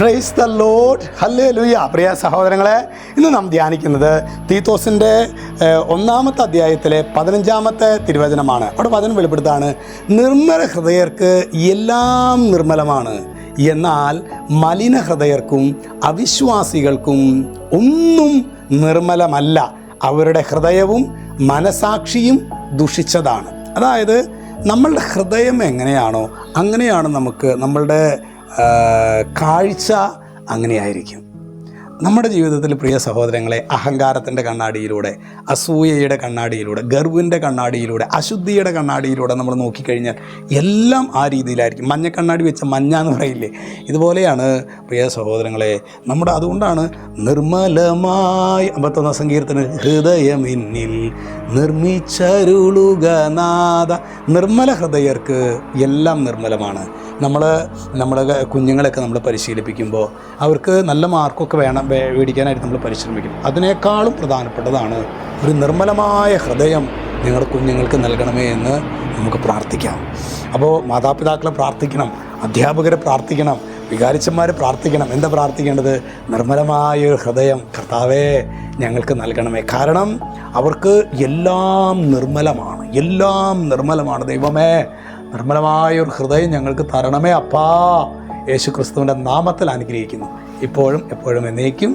Price the lord, hallelujah. പ്രിയ സഹോദരങ്ങളെ, ഇന്ന് നാം ധ്യാനിക്കുന്നത് തീത്തോസിൻ്റെ 1-ാമത്തെ അധ്യായത്തിലെ 15-ാമത്തെ തിരുവചനമാണ്. അവിടെ വചനം വെളിപ്പെടുത്താണ്: നിർമ്മല ഹൃദയർക്ക് എല്ലാം നിർമ്മലമാണ്, എന്നാൽ മലിന ഹൃദയർക്കും അവിശ്വാസികൾക്കും ഒന്നും നിർമ്മലമല്ല. അവരുടെ ഹൃദയവും മനസാക്ഷിയും ദുഷിച്ചതാണ്. അതായത് നമ്മളുടെ ഹൃദയം എങ്ങനെയാണോ അങ്ങനെയാണ് നമ്മളുടെ കാഴ്ച അങ്ങനെയായിരിക്കും. നമ്മുടെ ജീവിതത്തിൽ പ്രിയ സഹോദരങ്ങളെ, അഹങ്കാരത്തിൻ്റെ കണ്ണാടിയിലൂടെ, അസൂയയുടെ കണ്ണാടിയിലൂടെ, ഗർവിൻ്റെ കണ്ണാടിയിലൂടെ, അശുദ്ധിയുടെ കണ്ണാടിയിലൂടെ നമ്മൾ നോക്കിക്കഴിഞ്ഞാൽ എല്ലാം ആ രീതിയിലായിരിക്കും. മഞ്ഞ കണ്ണാടി വെച്ച മഞ്ഞ എന്ന് പറയില്ലേ, ഇതുപോലെയാണ് പ്രിയ സഹോദരങ്ങളെ അതുകൊണ്ടാണ് നിർമ്മലമായി 51 സങ്കീർത്തനം, ഹൃദയമെന്നിൽ നിർമ്മിച്ചരുളുക നാഥ. നിർമ്മല ഹൃദയർക്ക് എല്ലാം നിർമ്മലമാണ്. നമ്മുടെ കുഞ്ഞുങ്ങളെയൊക്കെ നമ്മൾ പരിശീലിപ്പിക്കുമ്പോൾ അവർക്ക് നല്ല മാർക്കൊക്കെ മേടിക്കാനായിട്ട് നമ്മൾ പരിശ്രമിക്കും. അതിനേക്കാളും പ്രധാനപ്പെട്ടതാണ് ഒരു നിർമ്മലമായ ഹൃദയം നിങ്ങളുടെ കുഞ്ഞുങ്ങൾക്ക് നൽകണമേ എന്ന് നമുക്ക് പ്രാർത്ഥിക്കാം. അപ്പോൾ മാതാപിതാക്കളെ പ്രാർത്ഥിക്കണം, അധ്യാപകരെ പ്രാർത്ഥിക്കണം, വികാരിച്ചന്മാർ പ്രാർത്ഥിക്കണം. എന്താ പ്രാർത്ഥിക്കേണ്ടത്? നിർമ്മലമായ ഹൃദയം കർത്താവേ ഞങ്ങൾക്ക് നൽകണമേ. കാരണം അവർക്ക് എല്ലാം നിർമ്മലമാണ്. ദൈവമേ, നിർമ്മലമായൊരു ഹൃദയം ഞങ്ങൾക്ക് തരണമേ അപ്പാ. യേശു ക്രിസ്തുവിൻ്റെ നാമത്തിൽ അനുഗ്രഹിക്കുന്നു, ഇപ്പോഴും എപ്പോഴും എന്നേക്കും.